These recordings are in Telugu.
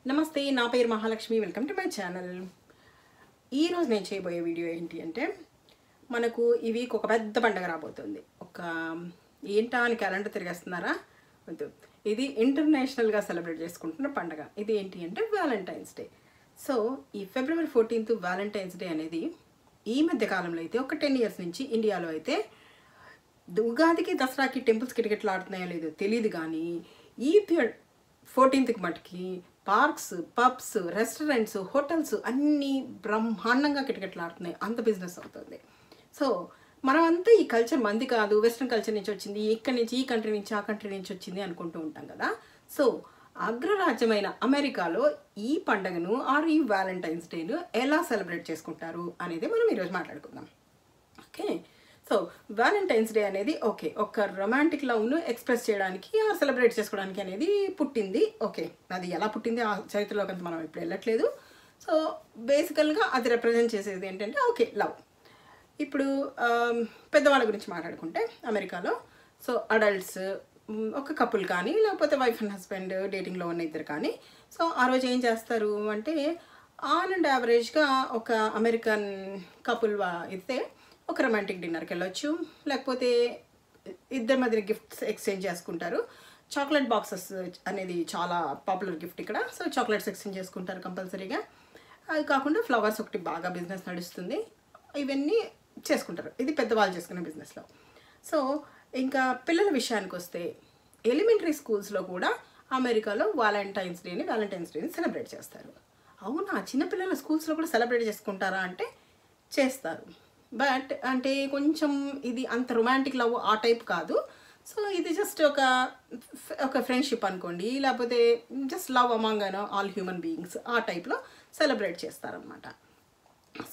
నమస్తే, నా పేరు Mahalakshmi. Welcome to my channel. ఈరోజు నేను చేయబోయే వీడియో ఏంటి అంటే, మనకు ఈ వీక్ ఒక పెద్ద పండుగ రాబోతుంది. ఏంటా అని క్యాలెండర్ తిరిగేస్తున్నారా? వద్దు. ఇది ఇంటర్నేషనల్గా సెలబ్రేట్ చేసుకుంటున్న పండుగ. ఇది ఏంటి అంటే వ్యాలంటైన్స్ డే. సో ఈ ఫిబ్రవరి 14th వ్యాలంటైన్స్ డే అనేది ఈ మధ్య కాలంలో అయితే ఒక 10 years నుంచి ఇండియాలో అయితే ఉగాదికి దసరాకి టెంపుల్స్కి టికెట్లు ఆడుతున్నాయో లేదో తెలియదు, కానీ ఈ 14th మటుకి పార్క్స్, పబ్స్, రెస్టారెంట్స్, హోటల్స్ అన్నీ బ్రహ్మాండంగా కిటకిటలు ఆడుతున్నాయి. అంత బిజినెస్ అవుతుంది. సో మనమంతా ఈ కల్చర్ మంది కాదు, వెస్ట్రన్ కల్చర్ నుంచి వచ్చింది, ఇక్కడి నుంచి ఈ కంట్రీ నుంచి ఆ కంట్రీ నుంచి వచ్చింది అనుకుంటూ ఉంటాం కదా. సో అగ్రరాజ్యమైన అమెరికాలో ఈ పండుగను ఈ వ్యాలంటైన్స్ డేను ఎలా సెలబ్రేట్ చేసుకుంటారు అనేది మనం ఈరోజు మాట్లాడుకుందాం. ఓకే, సో వ్యాలంటైన్స్ డే అనేది ఒక రొమాంటిక్ లవ్ను ఎక్స్ప్రెస్ చేయడానికి సెలబ్రేట్ చేసుకోవడానికి అనేది పుట్టింది. అది ఎలా పుట్టింది ఆ చరిత్రలోకి అంత మనం ఇప్పుడు వెళ్ళట్లేదు. సో బేసికల్గా అది రిప్రజెంట్ చేసేది ఏంటంటే లవ్. ఇప్పుడు పెద్దవాళ్ళ గురించి మాట్లాడుకుంటే అమెరికాలో సో అడల్ట్స్ ఒక కపుల్ కానీ లేకపోతే వైఫ్ అండ్ హస్బెండ్ డేటింగ్లో ఉన్న ఇద్దరు కానీ సో ఆ రోజు ఏం చేస్తారు అంటే ఆన్ అండ్ యావరేజ్గా ఒక అమెరికన్ కపుల్ అయితే ఒక రొమాంటిక్ డిన్నర్కి వెళ్ళొచ్చు, లేకపోతే ఇద్దరి మధ్య గిఫ్ట్స్ ఎక్స్చేంజ్ చేసుకుంటారు. చాక్లెట్ బాక్సెస్ అనేది చాలా పాపులర్ గిఫ్ట్ ఇక్కడ. సో చాక్లెట్స్ ఎక్స్చేంజ్ చేసుకుంటారు కంపల్సరీగా. అది కాకుండా ఫ్లవర్స్ ఒకటి బాగా బిజినెస్ నడుస్తుంది. ఇవన్నీ చేసుకుంటారు. ఇది పెద్దవాళ్ళు చేసుకునే బిజినెస్లో. సో ఇంకా పిల్లల విషయానికి వస్తే ఎలిమెంటరీ స్కూల్స్లో కూడా అమెరికాలో వ్యాలంటైన్స్ డేని సెలబ్రేట్ చేస్తారు. అవునా, చిన్నపిల్లల స్కూల్స్లో కూడా సెలబ్రేట్ చేసుకుంటారా అంటే చేస్తారు. బట్ అంటే కొంచెం ఇది అంత రొమాంటిక్ లవ్ ఆ టైప్ కాదు. సో ఇది జస్ట్ ఒక ఫ్రెండ్షిప్ అనుకోండి, లేకపోతే just love among all human beings ఆ టైప్లో సెలబ్రేట్ చేస్తారనమాట.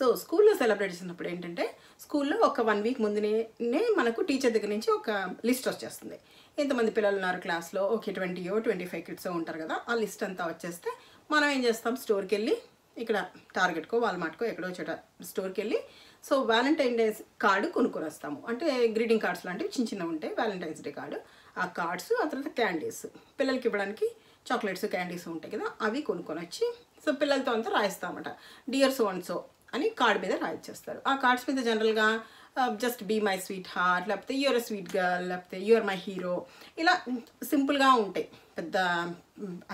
సో స్కూల్లో సెలబ్రేట్ చేసినప్పుడు ఏంటంటే స్కూల్లో ఒక 1 week ముందునే మనకు టీచర్ దగ్గర నుంచి ఒక లిస్ట్ వచ్చేస్తుంది. ఎంతమంది పిల్లలు ఉన్నారు క్లాస్లో, 20-25 kids ఉంటారు కదా. ఆ లిస్ట్ అంతా వచ్చేస్తే మనం ఏం చేస్తాం, స్టోర్కి వెళ్ళి ఇక్కడ టార్గెట్కో వాల్మార్ట్కో ఎక్కడో చోట స్టోర్కి వెళ్ళి సో వ్యాలంటైన్ డే కార్డు కొనుక్కొని వస్తాము. అంటే గ్రీటింగ్ కార్డ్స్ లాంటివి చిన్నవి ఉంటాయి, వ్యాలంటైన్స్ డే కార్డు. ఆ కార్డ్స్, ఆ తర్వాత క్యాండీస్, పిల్లలకి ఇవ్వడానికి చాక్లెట్స్ క్యాండీస్ ఉంటాయి కదా, అవి కొనుక్కొని వచ్చి సో పిల్లలతో అంతా రాయిస్తామట. డియర్ సో అండ్ సో అని కార్డ్ మీద రాయిచ్చేస్తారు. ఆ కార్డ్స్ మీద జనరల్గా just be my sweetheart, లేకపోతే యూఆర్ ఎ స్వీట్ గర్ల్, లేకపోతే యూఆర్ మై హీరో, ఇలా సింపుల్గా ఉంటాయి. పెద్ద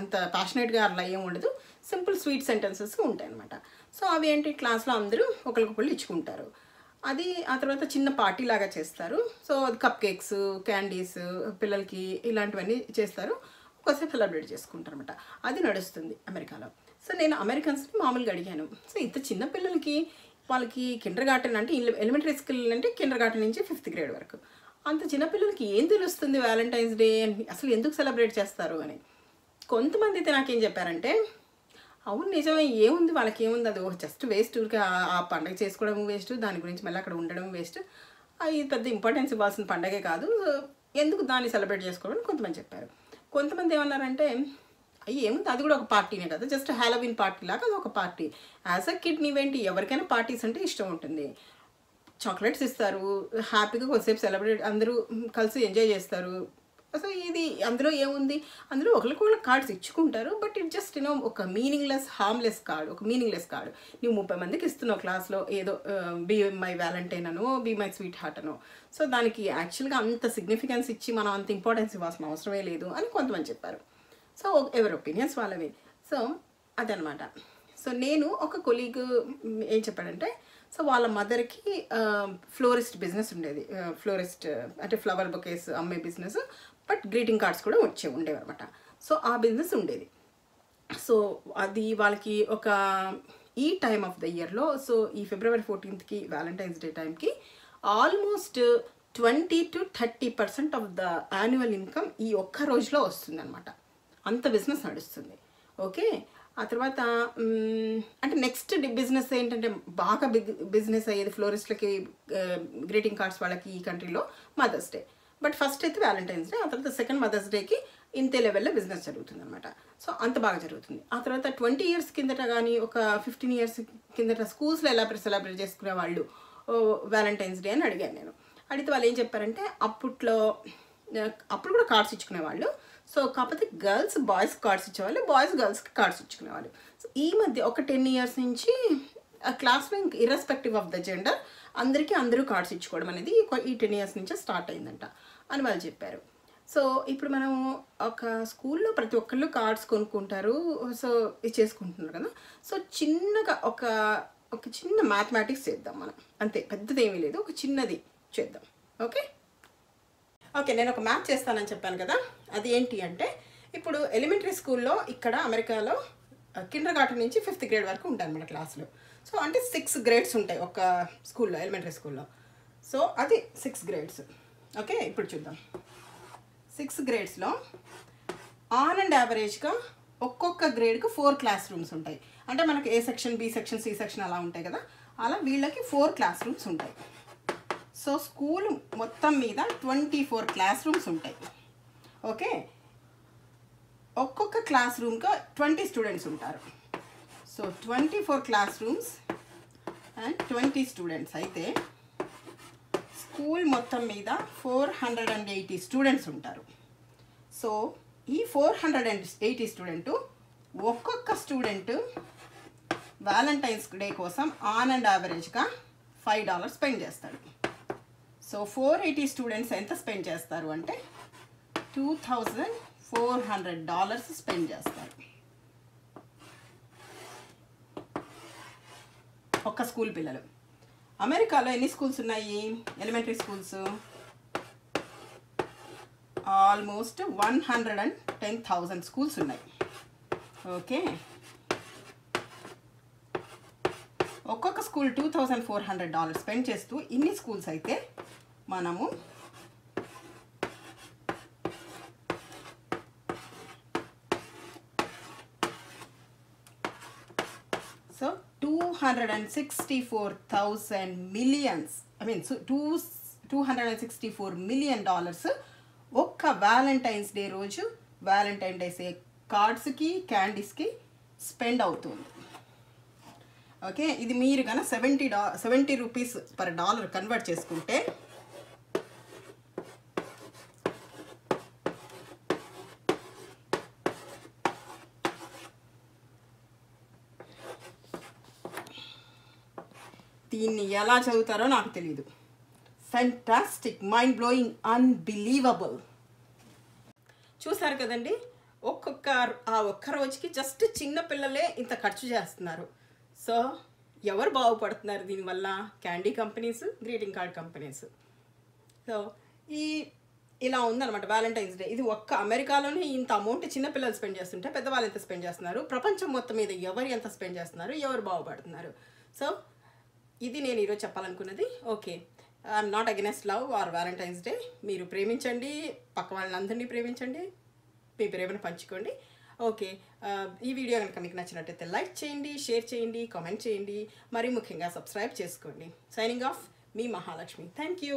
అంత ప్యాషనేట్గా అలా ఏం ఉండదు, సింపుల్ స్వీట్ సెంటెన్సెస్ ఉంటాయి అనమాట. సో అవి ఏంటి, క్లాస్లో అందరూ ఒకరికొకళ్ళు ఇచ్చుకుంటారు. అది ఆ తర్వాత చిన్న పార్టీ లాగా చేస్తారు. సో అది కప్ కేక్స్, క్యాండీస్ పిల్లలకి ఇలాంటివన్నీ చేస్తారు. ఒకసారి సెలబ్రేట్ చేసుకుంటారు అనమాట. అది నడుస్తుంది అమెరికాలో. సో నేను అమెరికన్స్ని మామూలుగా అడిగాను, సో ఇంత చిన్న పిల్లలకి వాళ్ళకి కిండర్ గార్టెన్ అంటే ఎలిమెంటరీ స్కూల్ అంటే కిండర్ గార్టెన్ నుంచి 5th grade వరకు, అంత చిన్నపిల్లలకి ఏం తెలుస్తుంది వ్యాలంటైన్స్ డే అని, అసలు ఎందుకు సెలబ్రేట్ చేస్తారు అని. కొంతమంది అయితే నాకేం చెప్పారంటే, అవును నిజమే, ఏముంది వాళ్ళకి ఏముంది, అది జస్ట్ వేస్ట్, ఆ పండగ చేసుకోవడం వేస్ట్, దాని గురించి మళ్ళీ అక్కడ ఉండడం వేస్ట్, అది పెద్ద ఇంపార్టెన్స్ ఇవ్వాల్సిన పండగే కాదు, ఎందుకు దాన్ని సెలబ్రేట్ చేసుకోవడం కొంతమంది చెప్పారు. కొంతమంది ఏమన్నారంటే ఏముంది, అది కూడా ఒక పార్టీనే కదా, జస్ట్ హాలోవిన్ పార్టీ లాగా అది ఒక పార్టీ. యాజ్ అ కిడ్ నీవేంటి, ఎవరికైనా పార్టీస్ అంటే ఇష్టం ఉంటుంది, చాక్లెట్స్ ఇస్తారు, హ్యాపీగా కొద్దిసేపు సెలబ్రేట్ అందరూ కలిసి ఎంజాయ్ చేస్తారు. సో ఇది అందులో ఏముంది, అందులో ఒకరికొకరు కార్డ్స్ ఇచ్చుకుంటారు. బట్ ఇట్ జస్ట్ ఒక మీనింగ్లెస్ హార్మ్లెస్ కార్డ్, ఒక మీనింగ్లెస్ కార్డు. నువ్వు 30 మందికి ఇస్తున్నావు క్లాస్లో, ఏదో బీ మై వ్యాలంటైన్ అనో బీ మై స్వీట్ హార్ట్ అనో, సో దానికి యాక్చువల్గా అంత సిగ్నిఫికెన్స్ ఇచ్చి మనం అంత ఇంపార్టెన్స్ ఇవ్వాల్సిన అవసరమే లేదు అని కొంతమంది చెప్పారు. సో ఎవరి ఒపీనియన్స్ వాళ్ళవి. సో అదనమాట. సో నేను ఒక కొలీగ్ ఏం చెప్పాడంటే, సో వాళ్ళ మదర్కి ఫ్లోరిస్ట్ బిజినెస్ ఉండేది. ఫ్లోరిస్ట్ అంటే ఫ్లవర్ బొకేస్ అమ్మే బిజినెస్, బట్ గ్రీటింగ్ కార్డ్స్ కూడా ఉండేవి అనమాట. సో ఆ బిజినెస్ ఉండేది. సో అది వాళ్ళకి ఈ టైమ్ ఆఫ్ ద ఇయర్లో, సో ఈ ఫిబ్రవరి 14th వ్యాలంటైన్స్ డే టైంకి almost 20-30% of the annual income ఈ ఒక్క రోజులో వస్తుంది అనమాట. అంత బిజినెస్ నడుస్తుంది. ఓకే, ఆ తర్వాత అంటే నెక్స్ట్ బిజినెస్ ఏంటంటే బాగా బిజినెస్ అయ్యేది ఫ్లోరిస్ట్లకి, గ్రీటింగ్ కార్డ్స్ వాళ్ళకి ఈ కంట్రీలో మదర్స్ డే. బట్ ఫస్ట్ అయితే వ్యాలంటైన్స్ డే, ఆ తర్వాత సెకండ్ మదర్స్ డేకి ఇంతే లెవెల్లో బిజినెస్ జరుగుతుంది అనమాట. సో అంత బాగా జరుగుతుంది. ఆ తర్వాత 20 years కిందట కానీ ఒక 15 years కిందట స్కూల్స్లో ఎలా సెలబ్రేట్ చేసుకునే వాళ్ళు వ్యాలంటైన్స్ డే అని అడిగాను నేను. అడిగితే వాళ్ళు ఏం చెప్పారంటే, అప్పట్లో అప్పుడు కూడా కార్డ్స్ ఇచ్చుకునేవాళ్ళు. సో కాకపోతే గర్ల్స్ బాయ్స్ కార్డ్స్ ఇచ్చేవాళ్ళు, బాయ్స్ గర్ల్స్కి కార్డ్స్ ఇచ్చుకునేవాళ్ళు. సో ఈ మధ్య ఒక 10 years నుంచి క్లాస్లో ఇంక ఇర్రెస్పెక్టివ్ ఆఫ్ ద జెండర్ అందరూ కార్డ్స్ ఇచ్చుకోవడం అనేది ఈ 10 years నుంచే స్టార్ట్ అయిందంట అని వాళ్ళు చెప్పారు. సో ఇప్పుడు మనం ఒక స్కూల్లో ప్రతి ఒక్కళ్ళు కార్డ్స్ కొనుక్కుంటారు, సో ఇది చేసుకుంటున్నారు కదా. సో చిన్నగా ఒక చిన్న మ్యాథమెటిక్స్ చేద్దాం మనం, అంతే, పెద్దది ఏమీ లేదు, ఒక చిన్నది చేద్దాం. ఓకే, నేను ఒక మ్యాథ్ చేస్తానని చెప్పాను కదా. అది ఏంటి అంటే, ఇప్పుడు ఎలిమెంటరీ స్కూల్లో ఇక్కడ అమెరికాలో కిండర్గార్టెన్ నుంచి 5th grade వరకు ఉంటాయి మన క్లాసులో. సో అంటే 6 grades ఉంటాయి ఒక స్కూల్లో, ఎలిమెంటరీ స్కూల్లో. సో అది 6 grades. ఓకే, ఇప్పుడు చూద్దాం. 6 gradesలో ఆన్ అండ్ యావరేజ్గా ఒక్కొక్క గ్రేడ్కి 4 క్లాస్ రూమ్స్ ఉంటాయి. అంటే మనకు A section, B section, C section అలా ఉంటాయి కదా, అలా వీళ్ళకి 4 క్లాస్ రూమ్స్ ఉంటాయి. సో స్కూల్ మొత్తం మీద 24 క్లాస్ రూమ్స్ ఉంటాయి. ఓకే, ఒక్కొక్క క్లాస్ రూమ్గా 20 స్టూడెంట్స్ ఉంటారు. So 24 class rooms and 20 students అయితే స్కూల్ మొత్తం మీద 480 స్టూడెంట్స్ ఉంటారు. సో ఈ 480 స్టూడెంట్, ఒక్కొక్క స్టూడెంట్ వ్యాలంటైన్స్ డే కోసం ఆన్ అండ్ యావరేజ్గా $5 స్పెండ్ చేస్తాడు. సో 480 స్టూడెంట్స్ ఎంత స్పెండ్ చేస్తారు అంటే $2,400 స్పెండ్ చేస్తారు ఒక్క స్కూల్ పిల్లలు. అమెరికాలో ఎన్ని స్కూల్స్ ఉన్నాయి ఎలిమెంటరీ స్కూల్స్? ఆల్మోస్ట్ 110,000 స్కూల్స్ ఉన్నాయి. ఓకే, ఒక్కొక్క స్కూల్ $2,400 స్పెండ్ చేస్తూ ఇన్ని స్కూల్స్ అయితే మనము సో 264,000 millions, $264 million ఒక్క వ్యాలంటైన్స్ డే రోజు, వ్యాలంటైన్ డేస్ కార్డ్స్కి, క్యాండీస్కి స్పెండ్ అవుతుంది. ఓకే, ఇది మీరు కన్నా $70 per dollar కన్వర్ట్ చేసుకుంటే దీన్ని ఎలా చదువుతారో నాకు తెలియదు. Fantastic, mind blowing, unbelievable. చూసారు కదండి, ఒక్క రోజుకి జస్ట్ చిన్న పిల్లలే ఇంత ఖర్చు చేస్తున్నారు. సో ఎవరు బాగుపడుతున్నారు దీనివల్ల? Candy companies, greeting card companies. So ఇలా ఉందన్నమాట వ్యాలంటైన్స్ డే. ఇది ఒక్క అమెరికాలోనే ఇంత అమౌంట్ చిన్నపిల్లలు స్పెండ్ చేస్తుంటే పెద్దవాళ్ళు ఎంత స్పెండ్ చేస్తున్నారు, ప్రపంచం మొత్తం మీద ఎవరు ఎంత స్పెండ్ చేస్తున్నారు, ఎవరు బాగుపడుతున్నారు. సో ఇది నేను ఈరోజు చెప్పాలనుకున్నది. Okay, I'm not against love or Valentine's Day. మీరు ప్రేమించండి, పక్క వాళ్ళందరినీ ప్రేమించండి, మీ ప్రేమను పంచుకోండి. ఓకే, ఈ వీడియో కనుక మీకు నచ్చినట్టయితే లైక్ చేయండి, షేర్ చేయండి, కామెంట్ చేయండి, మరి ముఖ్యంగా సబ్స్క్రైబ్ చేసుకోండి. Signing off, me Mahalakshmi. Thank you.